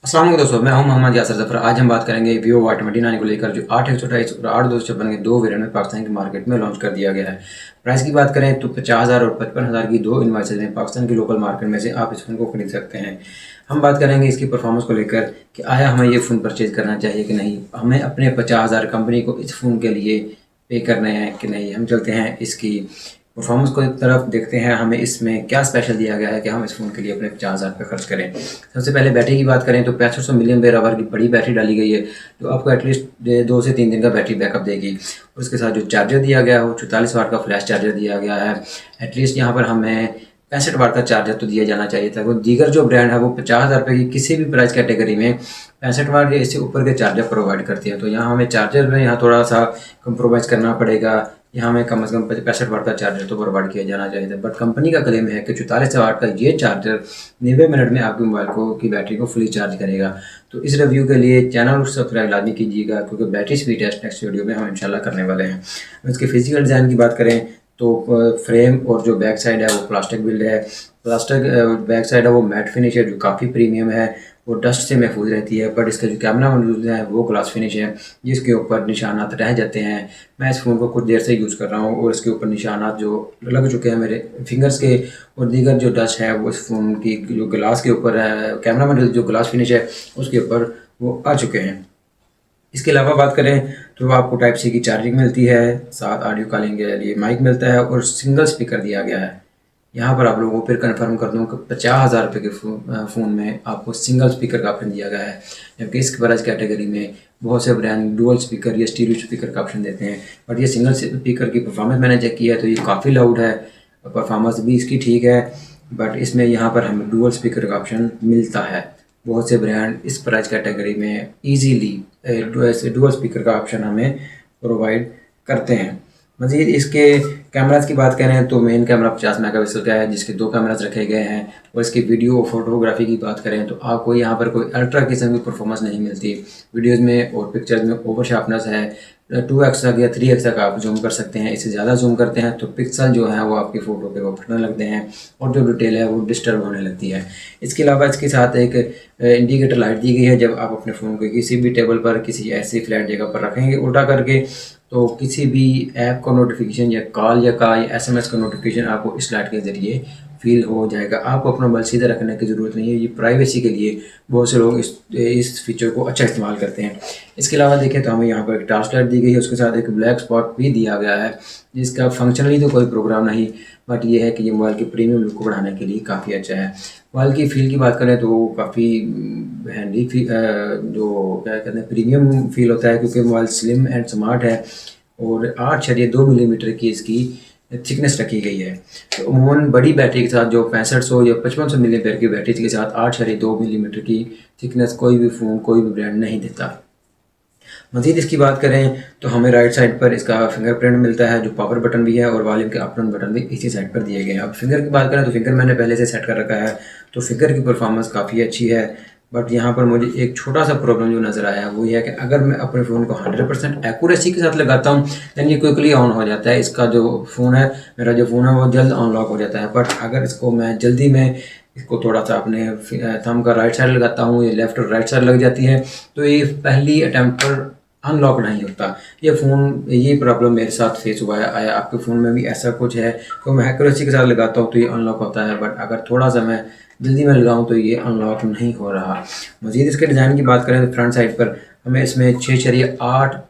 अस्सलाम वालेकुम दोस्तों, मैं हूं मोहम्मद यासर जफर। आज हम बात करेंगे वीवो Y29 को लेकर, जो 8/128 और 8/256 के दो वेरिएंट में पाकिस्तान की मार्केट में लॉन्च कर दिया गया है। प्राइस की बात करें तो 50,000 और 55,000 की दो इन्वाइसेज में पाकिस्तान की लोकल मार्केट में से आप इस फ़ोन को खरीद सकते हैं। हम बात करेंगे इसकी परफॉर्मेंस को लेकर कि आया हमें ये फ़ोन परचेज करना चाहिए कि नहीं, हमें अपने 50,000 कंपनी को इस फ़ोन के लिए पे करने हैं कि नहीं। हम चलते हैं इसकी परफॉर्मेंस को एक तरफ देखते हैं, हमें इसमें क्या स्पेशल दिया गया है कि हम इस फ़ोन के लिए अपने 50,000 रुपये खर्च करें। सबसे पहले बैटरी की बात करें तो 6500 मिलियन बेर आवर की बड़ी बैटरी डाली गई है, जो आपको एटलीस्ट 2 से 3 दिन का बैटरी बैकअप देगी। और उसके साथ जो चार्जर दिया गया है वो 44 वाट का फ्लैश चार्जर दिया गया है। एटलीस्ट यहाँ पर हमें 65 वाट का चार्जर तो दिया जाना चाहिए था। वो दीगर जो ब्रांड है वो 50,000 रुपये की किसी भी प्राइस कैटेगरी में 65 वाट या इससे ऊपर के चार्जर प्रोवाइड करती है। तो यहाँ हमें चार्जर में यहाँ थोड़ा सा कंप्रोमाइज़ करना पड़ेगा। यहाँ हमें कम से कम 65 वाट का चार्जर तो प्रोवाइड किया जाना चाहिए था। बट कंपनी का क्लेम है कि 44 वाट का ये चार्जर 90 मिनट में आपके मोबाइल को की बैटरी को फुली चार्ज करेगा। तो इस रिव्यू के लिए चैनल को सब्सक्राइब लाजमी कीजिएगा, क्योंकि battery speed test next video में हम इंशाल्लाह करने वाले हैं। इसके फिजिकल डिज़ाइन की बात करें तो फ्रेम और जो बैक साइड है वो प्लास्टिक बिल्ड है। प्लास्टिक बैक साइड है वो मैट फिनिश है, जो काफ़ी प्रीमियम है, वो डस्ट से महफूज रहती है। बट इसका जो कैमरा मॉड्यूल है वो ग्लास फिनिश है, जिसके ऊपर निशानात रह जाते हैं। मैं इस फ़ोन को कुछ देर से यूज़ कर रहा हूँ और इसके ऊपर निशानात जो लग चुके हैं मेरे फिंगर्स के, और दीगर जो डस्ट है वो इस फ़ोन की जो ग्लास के ऊपर है, कैमरा मॉड्यूल जो ग्लास फिनिश है उसके ऊपर वो आ चुके हैं। इसके अलावा बात करें तो आपको टाइप सी की चार्जिंग मिलती है, साथ ऑडियो कॉलिंग के लिए माइक मिलता है और सिंगल स्पीकर दिया गया है। यहाँ पर आप लोगों को फिर कंफर्म कर दूँ कि 50,000 रुपये के फ़ोन में आपको सिंगल स्पीकर का ऑप्शन दिया गया है, जबकि इस प्राइस कैटेगरी में बहुत से ब्रांड डुअल स्पीकर या स्टीरियो स्पीकर का ऑप्शन देते हैं। बट ये सिंगल स्पीकर की परफॉर्मेंस मैंने चेक किया है तो ये काफ़ी लाउड है, परफॉर्मेंस भी इसकी ठीक है। बट इसमें यहाँ पर हमें डुअल स्पीकर का ऑप्शन मिलता है। बहुत से ब्रांड इस प्राइस कैटेगरी में ईजीली डुअल स्पीकर का ऑप्शन हमें प्रोवाइड करते हैं। मज़ीद इसके कैमरास की बात करें तो मेन कैमरा 50 मेगापिक्सल का है, जिसके दो कैमरास रखे गए हैं। और इसकी वीडियो और फोटोग्राफी की बात करें तो आपको यहाँ पर कोई अल्ट्रा किस्म की परफॉर्मेंस नहीं मिलती। वीडियोज़ में और पिक्चर्स में ओवर शार्पनेस है, 2x तक या 3x तक आप जूम कर सकते हैं। इससे ज़्यादा जूम करते हैं तो पिक्सल जो है वो आपकी फ़ोटो पे वो फटने लगते हैं और जो डिटेल है वो डिस्टर्ब होने लगती है। इसके अलावा इसके साथ एक इंडिकेटर लाइट दी गई है। जब आप अपने फ़ोन को किसी भी टेबल पर किसी ऐसी फ्लैट जगह पर रखेंगे उल्टा करके, तो किसी भी ऐप का नोटिफिकेशन या कॉल या SMS का नोटिफिकेशन आपको इस लाइट के ज़रिए फील हो जाएगा। आपको अपना मोबाइल सीधा रखने की ज़रूरत नहीं है। ये प्राइवेसी के लिए बहुत से लोग इस फीचर को अच्छा इस्तेमाल करते हैं। इसके अलावा देखें तो हमें यहाँ पर एक टॉर्च लाइट दी गई है, उसके साथ एक ब्लैक स्पॉट भी दिया गया है, जिसका फंक्शनली तो कोई प्रोग्राम नहीं, बट ये है कि ये मोबाइल के प्रीमियम लुक को बढ़ाने के लिए काफ़ी अच्छा है। मोबाइल की फील की बात करें तो काफ़ी हैंडी जो क्या कहते हैं प्रीमियम फील होता है, क्योंकि मोबाइल स्लिम एंड स्मार्ट है और 8.2 मिलीमीटर की इसकी थिकनेस रखी गई है। तो अमूमन बड़ी बैटरी के साथ जो 6500 या 5500 मिलीमीटर की बैटरी के साथ 8.2 मिलीमीटर की थिकनेस कोई भी फ़ोन कोई भी ब्रांड नहीं देता। मज़ीद इसकी बात करें तो हमें राइट साइड पर इसका फिंगरप्रिंट मिलता है, जो पावर बटन भी है और वॉल्यूम के अप डाउन बटन भी इसी साइड पर दिए गए हैं। अब फिंगर की बात करें तो फिंगर मैंने पहले से सेट कर रखा है, तो फिंगर की परफॉर्मेंस काफ़ी अच्छी है। बट यहाँ पर मुझे एक छोटा सा प्रॉब्लम जो नज़र आया है वो ये है कि अगर मैं अपने फ़ोन को 100% एक्यूरेसी के साथ लगाता हूँ दैन ये क्विकली ऑन हो जाता है। इसका जो फ़ोन है, मेरा जो फ़ोन है वो जल्द अनलॉक हो जाता है। बट अगर इसको मैं जल्दी में इसको थोड़ा सा अपने थंब का राइट साइड लगाता हूँ, ये लेफ़्ट और राइट साइड लग जाती है, तो ये पहली अटैम्प्ट पर अनलॉक नहीं होता। ये प्रॉब्लम मेरे साथ फेस हुआ है। आया आपके फ़ोन में भी ऐसा कुछ है? तो मैं एक्यूरेसी के साथ लगाता हूँ तो ये अनलॉक होता है, बट अगर थोड़ा सा मैं जल्दी में लगाऊँ तो ये अनलॉक नहीं हो रहा। मज़ीद इसके डिज़ाइन की बात करें तो फ्रंट साइड पर हमें इसमें 6.8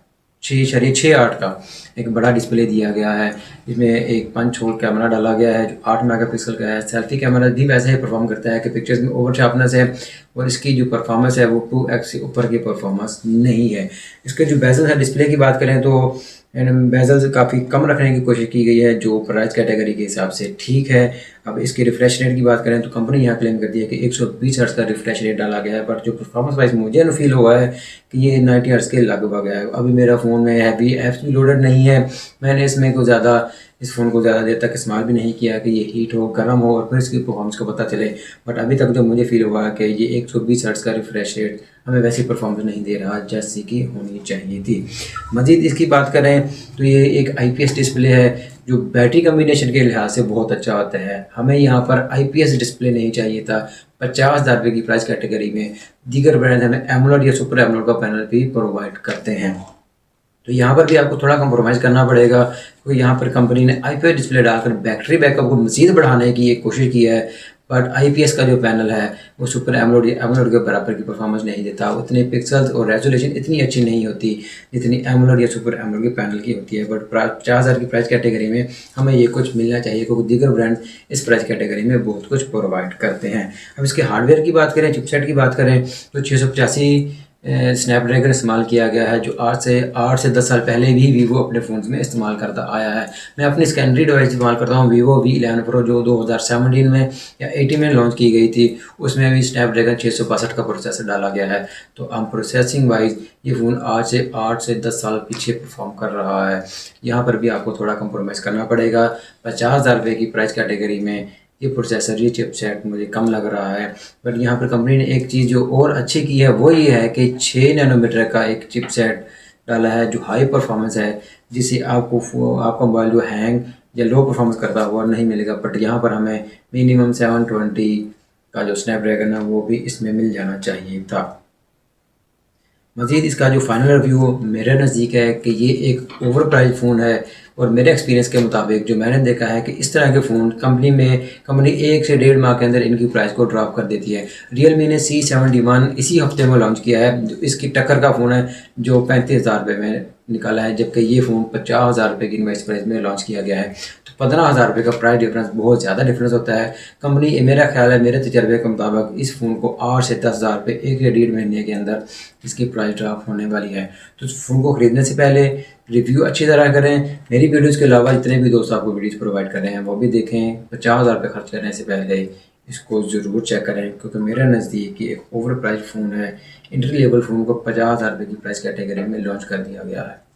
का एक बड़ा डिस्प्ले दिया गया है, जिसमें एक पंच होल कैमरा डाला गया है जो 8 मेगापिक्सल का है। सेल्फी कैमरा भी वैसे ही परफॉर्म करता है कि पिक्चर्स में ओवर शार्पनेस है, और इसकी जो परफॉर्मेंस है वो 2x से ऊपर की परफॉर्मेंस नहीं है। इसके जो बेजल है डिस्प्ले की बात करें तो बेजल काफ़ी कम रखने की कोशिश की गई है, जो प्राइस कैटेगरी के हिसाब से ठीक है। अब इसकी रिफ्रेश रेट की बात करें तो कंपनी यहाँ क्लेम करती है कि 120 हर्ट्ज़ का रिफ्रेश रेट डाला गया है, बट जो परफॉर्मेंस वाइज मुझे ना फील हुआ है कि ये 90 हर्ट्ज़ के लगभग है। अभी मेरा फ़ोन में हैवी ऐप्स भी लोडेड नहीं है, मैंने इसमें कोई ज़्यादा इस फ़ोन को ज़्यादा देर तक इस्तेमाल भी नहीं किया कि ये हीट हो, गर्म हो और फिर इसकी परफॉर्मेंस का पता चले। बट अभी तक जो मुझे फ़ील हुआ कि ये 120 हर्ट्ज़ का रिफ्रेश रेट हमें वैसी परफॉर्मेंस नहीं दे रहा जैसी कि होनी चाहिए थी। मज़ीद इसकी बात करें तो ये एक IPS डिस्प्ले है जो बैटरी कम्बिनेशन के लिहाज से बहुत अच्छा होता है। हमें यहाँ पर IPS डिस्प्ले नहीं चाहिए था। 50,000 रुपये की प्राइस कैटेगरी में दीगर ब्रांड हमें एमोलेड या सुपर एमोलेड का पैनल भी प्रोवाइड करते हैं। तो यहाँ पर भी आपको थोड़ा कंप्रोमाइज़ करना पड़ेगा क्योंकि यहाँ पर कंपनी ने IPS डिस्प्ले डालकर बैटरी बैकअप को मज़ीद बढ़ाने की एक कोशिश की है। बट IPS का जो पैनल है वो सुपर एमोलेड या एमोलेड के बराबर की परफॉर्मेंस नहीं देता। उतने पिक्सल्स और रेजोल्यूशन इतनी अच्छी नहीं होती जितनी एमोलेड या सुपर एमोलेड के पैनल की होती है। बट 50,000 की प्राइस कैटेगरी में हमें ये कुछ मिलना चाहिए क्योंकि दीगर ब्रांड इस प्राइस कैटेगरी में बहुत कुछ प्रोवाइड करते हैं। अब इसके हार्डवेयर की बात करें, चिपसेट की बात करें तो 685 स्नैपड्रैगन इस्तेमाल किया गया है जो आज से 10 साल पहले भी वीवो अपने फ़ोन्स में इस्तेमाल करता आया है। मैं अपनी सेकेंडरी डिवाइस इस्तेमाल करता हूँ वीवो V11 प्रो जो 2017 में या 18 में लॉन्च की गई थी। उसमें भी स्नैपड्रैगन 662 का प्रोसेसर डाला गया है। तो हम प्रोसेसिंग वाइज ये फ़ोन आज से 8 से 10 साल पीछे परफॉर्म कर रहा है। यहाँ पर भी आपको थोड़ा कंप्रोमाइज़ करना पड़ेगा। 50,000 रुपये की प्राइस कैटेगरी में ये प्रोसेसर, ये चिपसेट मुझे कम लग रहा है। बट यहाँ पर कंपनी ने एक चीज़ जो और अच्छी की है वो ये है कि 6 नैनोमीटर का एक चिपसेट डाला है जो हाई परफॉर्मेंस है, जिससे आपका मोबाइल जो हैंग या लो परफॉर्मेंस करता हुआ नहीं मिलेगा। बट यहाँ पर हमें मिनिमम 720 का जो स्नैपड्रैगन है वो भी इसमें मिल जाना चाहिए था। मज़ीद इसका जो फाइनल रिव्यू मेरे नज़दीक है कि ये एक ओवर प्राइस फ़ोन है और मेरे एक्सपीरियंस के मुताबिक जो मैंने देखा है कि इस तरह के फ़ोन कंपनी 1 से 1.5 माह के अंदर इनकी प्राइस को ड्रॉप कर देती है। रियलमी ने C71 इसी हफ्ते में लॉन्च किया है जो इसकी टक्कर का फ़ोन है जो 35,000 रुपये में निकाला है, जबकि ये फ़ोन 50,000 रुपये की इनवाइस प्राइस में लॉन्च किया गया है। तो 15,000 रुपये का प्राइस डिफरेंस बहुत ज़्यादा डिफरेंस होता है। कंपनी, मेरा ख्याल है, मेरे तजर्बे के मुताबिक इस फ़ोन को 8 से 10,000 रुपये 1 या 1.5 महीने के अंदर इसकी प्राइस ड्रॉप होने वाली है। तो इस फ़ोन को ख़रीदने से पहले रिव्यू अच्छी तरह करें। मेरी वीडियोज़ के अलावा जितने भी दोस्त आपको वीडियोज़ प्रोवाइड कर रहे हैं वो भी देखें। 50,000 रुपये खर्च करने से पहले इसको ज़रूर चेक करें क्योंकि मेरे नज़दीक ये एक ओवर प्राइस फ़ोन है। एंट्री लेवल फ़ोन को 50,000 रुपये की प्राइस कैटेगरी में लॉन्च कर दिया गया है।